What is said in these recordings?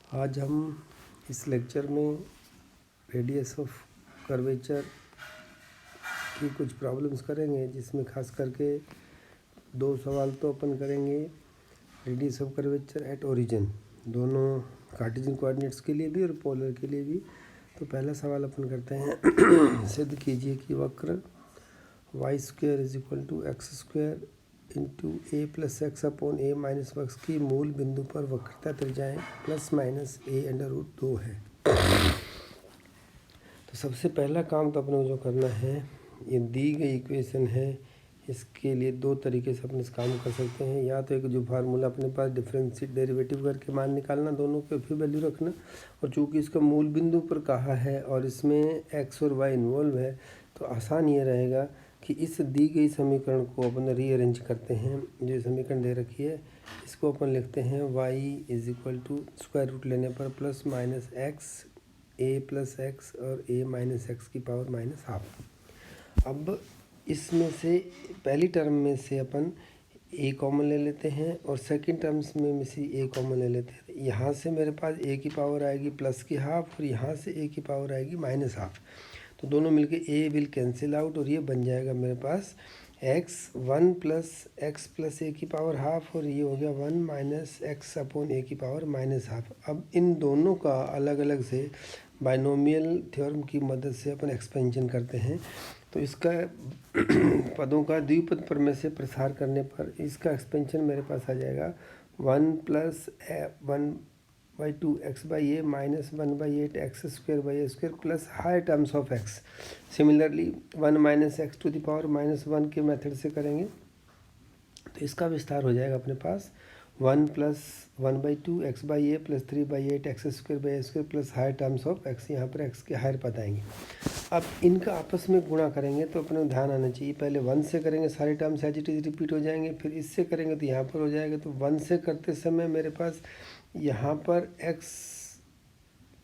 आज हम इस लेक्चर में रेडियस ऑफ कर्वेचर की कुछ प्रॉब्लम्स करेंगे, जिसमें खास करके दो सवाल तो अपन करेंगे radius of curvature at origin, दोनों कार्टेशियन कोऑर्डिनेट्स के लिए भी और पोलर के लिए भी। तो पहला सवाल अपन करते हैं सिद्ध कीजिए कि वक्र y² = x² इंटू ए प्लस एक्स अपॉन ए माइनस एक्स की मूल बिंदु पर वक्रता त्रिज्याएँ +-a√2 है। तो सबसे पहला काम तो अपने को जो करना है, ये दी गई इक्वेशन है, इसके लिए दो तरीके से अपने इस काम कर सकते हैं। या तो एक जो फार्मूला अपने पास डिफरेंशिएट डेरिवेटिव करके मान निकालना, दोनों के फिर वैल्यू रखना, और चूंकि इसका मूल बिंदु पर कहा है और इसमें एक्स और वाई इन्वॉल्व है, तो आसान ये रहेगा कि इस दी गई समीकरण को अपन रीअरेंज करते हैं। जो समीकरण दे रखी है इसको अपन लिखते हैं y = स्क्वायर रूट लेने पर +-x a + x और a - x की पावर -½ अब इसमें से पहली टर्म में से अपन a कॉमन ले लेते हैं और सेकंड टर्म्स में से a कॉमन ले लेते हैं। यहाँ से मेरे पास a की पावर आएगी +½ और यहाँ से a की पावर आएगी -½ तो दोनों मिलके a विल कैंसिल आउट और ये बन जाएगा मेरे पास x1 + x + a की पावर ½ और ये हो गया 1 - x अपॉन a की पावर -½ अब इन दोनों का अलग अलग से बाइनोमियल थ्योरम की मदद से अपन एक्सपेंशन करते हैं। तो इसका पदों का द्विपद प्रमेय से प्रसार करने पर इसका एक्सपेंशन मेरे पास आ जाएगा 1 + 1/2x/a - 1/8x² plus higher terms of x। Similarly 1 - x⁻⁻1 के मेथड से करेंगे तो इसका विस्तार हो जाएगा अपने पास 1 + 1/2x/a + 3/8x² plus higher terms of x। यहाँ पर x के हायर पद आएंगे। अब इनका आपस में गुणा करेंगे तो अपने ध्यान आना चाहिए, पहले 1 से करेंगे सारे terms as it is repeat हो जाएंगे, फिर इससे करेंगे तो यहाँ पर हो जाएगा। तो 1 से करते समय मेरे पास यहाँ पर x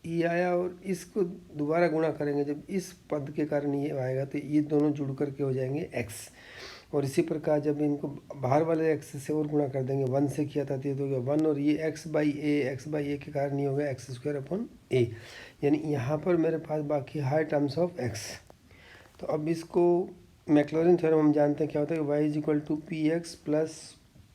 ये आया और इसको दोबारा गुणा करेंगे, जब इस पद के कारण ये आएगा तो ये दोनों जुड़ करके हो जाएंगे x। और इसी प्रकार जब इनको बाहर वाले x से और गुणा कर देंगे, 1 से किया था तो ये तो हो गया 1 और ये x/a के कारण ये हो गया x²/a, यानी यहाँ पर मेरे पास बाकी हायर टर्म्स ऑफ x। तो अब इसको मैक्लॉरिन थ्योरम हम जानते हैं क्या होता है कि y = px +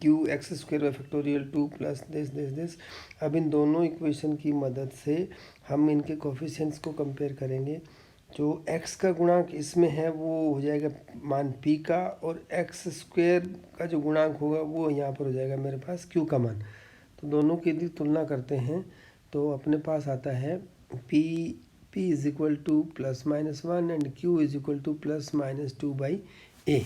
qx² 2 plus this. अब इन दोनों इक्वेशन की मदद से हम इनके कोफिशिएंट्स को कंपेयर करेंगे। जो x का गुणांक इसमें है वो हो जाएगा मान p का, और x² का जो गुणांक होगा वो यहाँ पर हो जाएगा मेरे पास q का मान। तो दोनों की यदि तुलना करते हैं तो अपने पास आता है p = +-1 एंड q = +-2/a।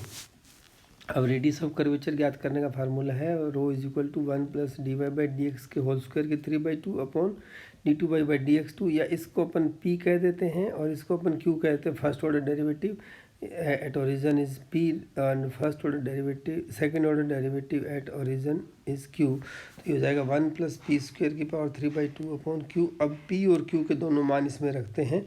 अब रेडियस ऑफ कर्वेचर ज्ञात करने का फार्मूला है ρ = 1 + dy/dx के होल स्क्वायर के 3/2 अपॉन d2y/dx2, या इसको अपन p कह देते हैं और इसको अपन q कहते हैं। First order derivative at origin is p and second order derivative at origin is q। तो ये हो जाएगा 1 + p² की पावर 3/2 अपॉन q। अब p और q के दोनों मान इसमें रखते हैं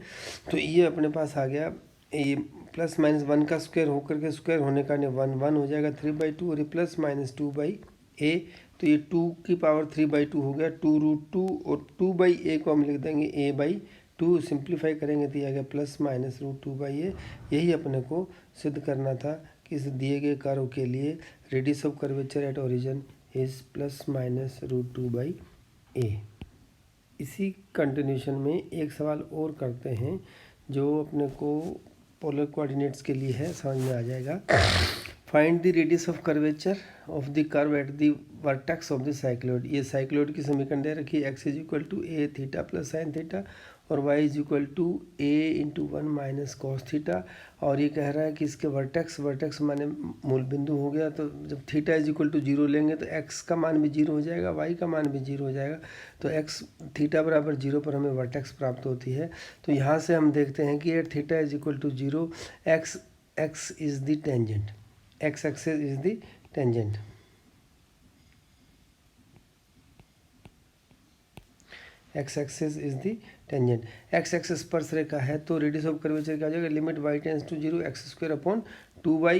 तो ये अपने पास आ गया, ये +-1 का स्क्वायर होकर के स्क्वायर होने का 1 हो जाएगा 3/2 और ये +-2/a, तो ये 2 की पावर 3/2 हो गया 2√2 और 2/a को हम लिख देंगे a/2। सिंप्लीफाई करेंगे तो ये आ गया +-√2/a। यही अपने को सिद्ध करना था कि इस दिए गए कर्व के लिए radius of curvature at origin is +-√2/a। इसी कंटिन्यूशन में एक सवाल और करते हैं जो अपने को पोलर कोऑर्डिनेट्स के लिए है, समझ में आ जाएगा। Find the radius of curvature of the curve at the vertex of the cycloid. ये साइक्लॉइड की समीकरण दे रखी है, x = a θ + sin θ और y = a × 1 - cos θ। और ये कह रहा है कि इसके वर्टेक्स माने मूल बिंदु हो गया, तो जब θ = 0 लेंगे तो x का मान भी 0 हो जाएगा, y का मान भी 0 हो जाएगा। तो x θ = 0 पर हमें वर्टेक्स प्राप्त होती है। तो यहाँ से हम देखते हैं कि at θ = 0 x is the tangent, x axis is the tangent. x axis is the tangent, x axis स्पर्श रेखा है। तो रेडियस ऑफ कर्वेचर क्या हो जाएगा, limit y → 0 x² upon 2y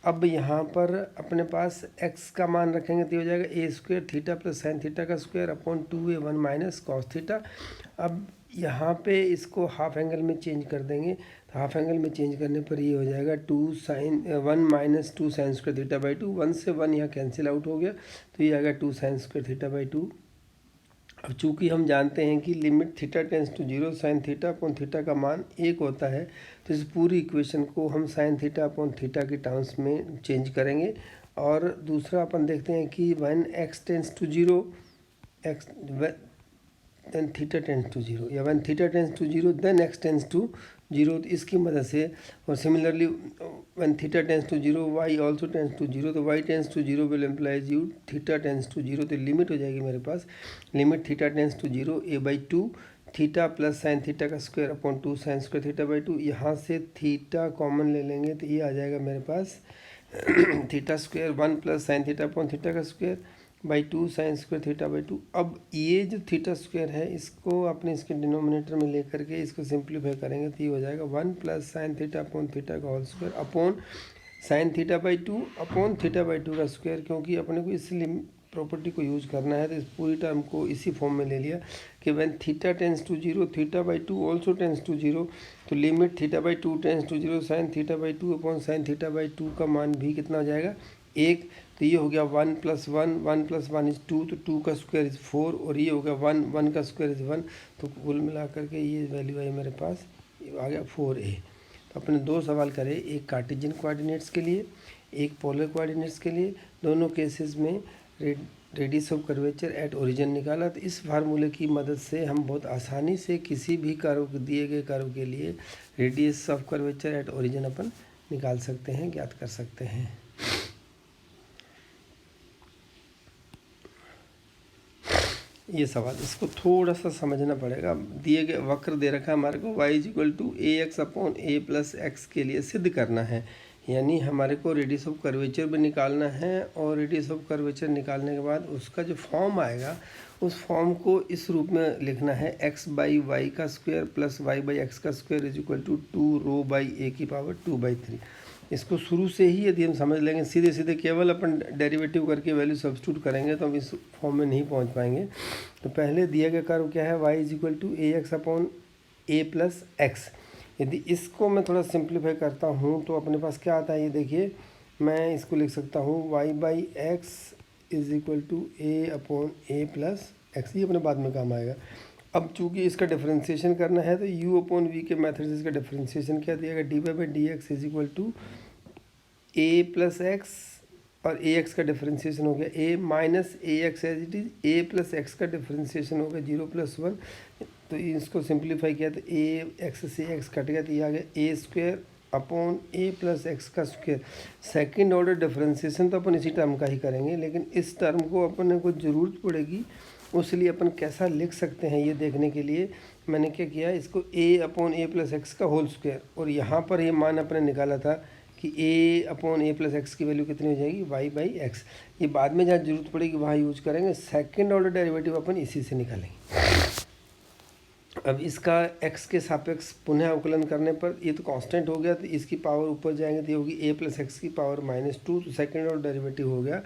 अब यहाँ पर अपने पास x का मान रखेंगे तो हो जाएगा A square theta plus sine theta का square upon 2a1 minus cos theta. अब यहाँ पे इसको हाफ एंगल में चेंज कर देंगे, तो हाफ एंगल में चेंज करने पर ये हो जाएगा 1 minus 2 sine square theta by 2। 1 से 1 यहाँ कैंसिल आउट हो गया, तो ये आ गया 2 साइन स्क्वायर थीटा बाई 2। अब चूँकि हम जानते हैं कि limit theta tends to 0 sine theta upon theta का मान 1 होता है, तो इस पूरी इक्वेशन को हम साइन थीटा अपॉन थीटा के टर्म्स में चेंज करेंगे। और दूसरा अपन देखते हैं कि when x tends to 0 x then theta tends to 0, या when theta tends to 0 then x tends to 0, तो इसकी मदद से। और similarly when theta tends to 0 y also tends to 0, तो y tends to 0 will implies u theta tends to 0, तो limit हो जाएगी मेरे पास limit theta tends to 0 a/2 theta plus sine theta का square upon 2 sine square theta by 2। यहाँ से theta common ले लेंगे तो ये आ जाएगा मेरे पास theta square 1 plus sine theta upon theta का square by 2 sine square theta by 2। अब ये जो थीटा स्क्वायर है इसको अपने इसके डिनोमिनेटर में लेकर के इसको सिंप्लीफाई करेंगे तो ये हो जाएगा 1 plus sine theta upon theta का whole square upon sine theta by 2 upon theta by 2 का स्क्वायर। क्योंकि अपने को इस प्रॉपर्टी को यूज करना है तो इस पूरी टर्म को इसी फॉर्म में ले लिया कि when theta tends to 0 theta by 2 also tends to 0, तो limit theta by 2 tends to 0 sine theta by 2 upon sine theta by 2 का मान भी कितना हो जाएगा 1। तो ये हो गया 1 प्लस 1 प्लस 1 इज 2, तो 2 का स्क्वायर इज 4, और ये हो गया 1 का स्क्वायर इज 1, तो कुल मिला करके ये वैल्यू आई मेरे पास आ गया 4a। तो अपने दो सवाल करें, एक कार्टेशियन कोऑर्डिनेट्स के लिए, एक पोलर कोऑर्डिनेट्स के लिए। दोनों केसेस में radius of curvature at origin निकाला। तो इस फार्मूले की मदद से हम बहुत आसानी से किसी भी कर्व दिए गए कर्व के लिए radius of curvature at origin अपन निकाल सकते हैं, ज्ञात कर सकते हैं। ये सवाल इसको थोड़ा सा समझना पड़ेगा। दिए गए वक्र दे रखा है हमारे को y is equal to ax upon a plus x के लिए सिद्ध करना है, यानी हमारे को रेडियस ऑफ कर्वेचर भी निकालना है। और रेडियस ऑफ कर्वेचर निकालने के बाद उसका जो फॉर्म आएगा उस फॉर्म को इस रूप में लिखना है x बाई वाई का square plus y by x का square is equal to 2 rho by a की पावर 2/3। इसको शुरू से ही यदि हम समझ लेंगे सीधे सीधे केवल अपन डेरिवेटिव करके वैल्यू सब्स्टिट्यूट करेंगे तो हम इस फॉर्म में नहीं पहुंच पाएंगे। तो पहले दिया गया कर्व क्या है y is equal to ax upon a plus x. यदि इसको मैं थोड़ा सिंप्लीफाई करता हूँ तो अपने पास क्या आता है, ये देखिए मैं इसको लिख सकता हूँ y by x is equal to a upon a plus x, ये अपने बाद में काम आएगा। अब चूंकि इसका डिफरेंशिएशन करना है तो u अपॉन v के मेथड से इसका डिफरेंशिएशन क्या दिया गया dy by D x is equal to a plus x, और ax का डिफरेंशिएशन हो गया a minus a x as it is a plus x का डिफरेंशिएशन हो गया 0 प्लस 1। तो इसको सिंप्लीफाई किया तो a एक्स से x कट गया तो ये आ गया a square upon a plus x का स्क्वायर। सेकेंड ऑर्डर डिफरेंशिएशन तो अपन इसी टर्म का ही करेंगे, लेकिन इस टर्म को अपन को ज़रूरत पड़ेगी, उसलिए अपन कैसा लिख सकते हैं ये देखने के लिए मैंने क्या किया, इसको a upon a plus x का होल स्क्वायर, और यहाँ पर ये मान अपने निकाला था कि a upon a plus x की वैल्यू कितनी हो जाएगी y बाई एक्स। ये बाद में जहाँ जरूरत पड़ेगी वहाँ यूज करेंगे, सेकंड ऑर्डर डेरिवेटिव अपन इसी से निकालेंगे। अब इसका x के सापेक्ष पुनः अवकलन करने पर ये तो कांस्टेंट हो गया, तो इसकी पावर ऊपर जाएंगे तो ये होगी a प्लस एक्स की पावर -2, तो सेकेंड ऑर्डर डेरिवेटिव हो गया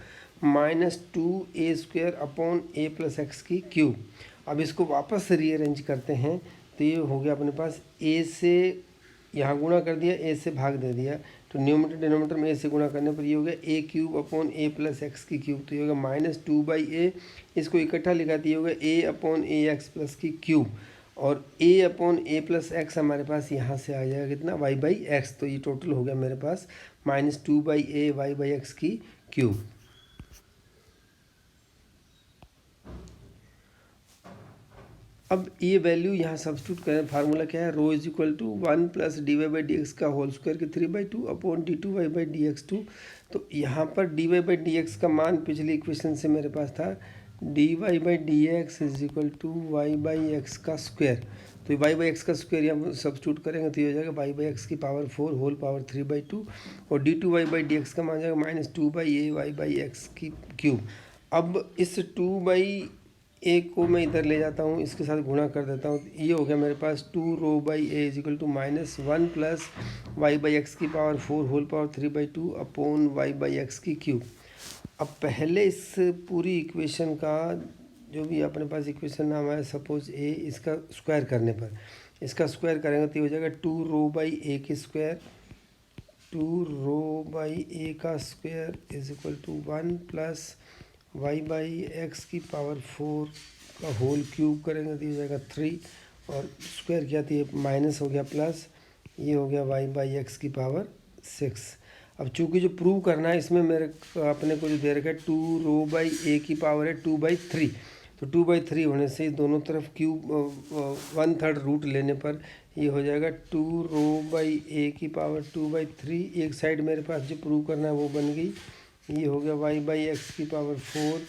-2a square upon a plus x की क्यूब। अब इसको वापस रीअरेंज करते हैं तो ये हो गया अपने पास a से यहाँ गुणा कर दिया, a से भाग दे दिया, तो न्यूमरेटर डिनोमिनेटर में a से गुणा करने पर ये हो गया a cube upon a plus x की क्यूब, तो ये होगा -2/a। इसको इकट्ठा लिखा तो ये होगा a upon a x plus की क्यूब, और a upon a plus x हमारे पास यहाँ से आ जाएगा कितना y बाई एक्स। तो ये टोटल हो गया मेरे पास -2/a y बाई एक्स की क्यूब। अब ये वैल्यू यहाँ सब्स्टिट्यूट करें, फार्मूला क्या है, rho is equal to 1 plus D Y by D X का होल स्क्वायर के 3/2 upon d2y by D x 2। तो यहाँ पर dy बाई डी एक्स का मान पिछली इक्वेशन से मेरे पास था dy by D x is equal to y by x का स्क्वायर। तो y बाई एक्स का स्क्वायर यहाँ सब्स्टिट्यूट करेंगे तो ये हो जाएगा y बाई एक्स की पावर 4 होल पावर 3/2, और d2y बाई डी एक्स का मान जाएगा -2/a y बाई एक्स की क्यूब। अब इस 2/a ए को मैं इधर ले जाता हूँ, इसके साथ गुणा कर देता हूँ। ये हो गया मेरे पास 2 ρ/a equal to -1 plus y/x की power 4 whole power 3/2 upon y/x की क्यूब। अब पहले इस पूरी इक्वेशन का जो भी अपने पास इक्वेशन नाम है, सपोज ए, इसका स्क्वायर करने पर, इसका स्क्वायर करेंगे तो ये हो जाएगा 2 ρ/a की स्क्वायर, 2 ρ/a का square is equal to 1 plus y/x की पावर 4 का होल क्यूब करेंगे तो ये हो जाएगा 3, और स्क्वायर किया तो ये माइनस हो गया प्लस, ये हो गया y/x की पावर 6। अब चूंकि जो प्रूव करना है इसमें मेरे अपने को जो दे रखा है 2 ρ/a की पावर है 2/3, तो 2/3 होने से दोनों तरफ क्यूब 1/3 रूट लेने पर ये हो जाएगा 2 ρ/a की पावर 2/3। एक साइड मेरे पास जो प्रूव करना है वो बन गई, ये हो गया y/x की पावर 4,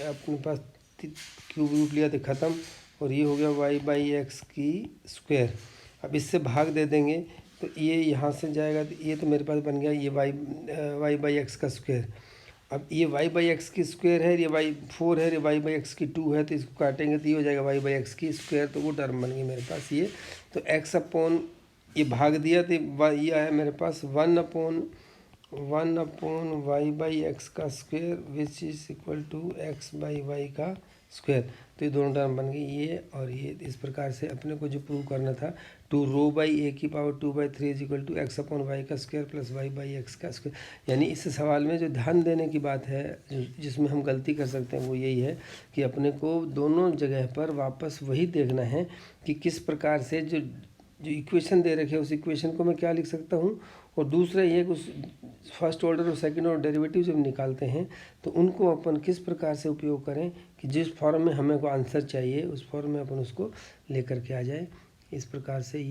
अपने पास क्यूब रूट लिया तो ख़त्म, और ये हो गया y/x की स्क्वायर। अब इससे भाग दे देंगे तो ये यहाँ से जाएगा, तो ये तो मेरे पास बन गया ये y/x का स्क्वायर। अब ये y/x की स्क्वायर है, ये y4 है, ये y/x की 2 है, तो इसको काटेंगे तो ये हो जाएगा y/x की स्क्वायर, तो वो टर्म बन गई मेरे पास ये। तो x अपॉन ये भाग दिया तो ये आया मेरे पास 1 अपॉन y/x का square which is equal to x/y का स्क्वायर। तो ये दोनों टर्म बन गई ये और ये। इस प्रकार से अपने को जो प्रूव करना था 2 ρ/a की power 2/3 is equal to x upon y का स्क्वायर प्लस y/x का स्क्वायर। यानी इस सवाल में जो ध्यान देने की बात है, जिसमें हम गलती कर सकते हैं, वो यही है कि अपने को दोनों जगह पर वापस वही देखना है कि किस प्रकार से जो इक्वेशन दे रखे हैं उस इक्वेशन को मैं क्या लिख सकता हूँ, और दूसरा ये कि उस फर्स्ट ऑर्डर और सेकंड ऑर्डर डेरिवेटिव जब निकालते हैं तो उनको अपन किस प्रकार से उपयोग करें कि जिस फॉर्म में हमें को आंसर चाहिए उस फॉर्म में अपन उसको लेकर के आ जाए। इस प्रकार से ये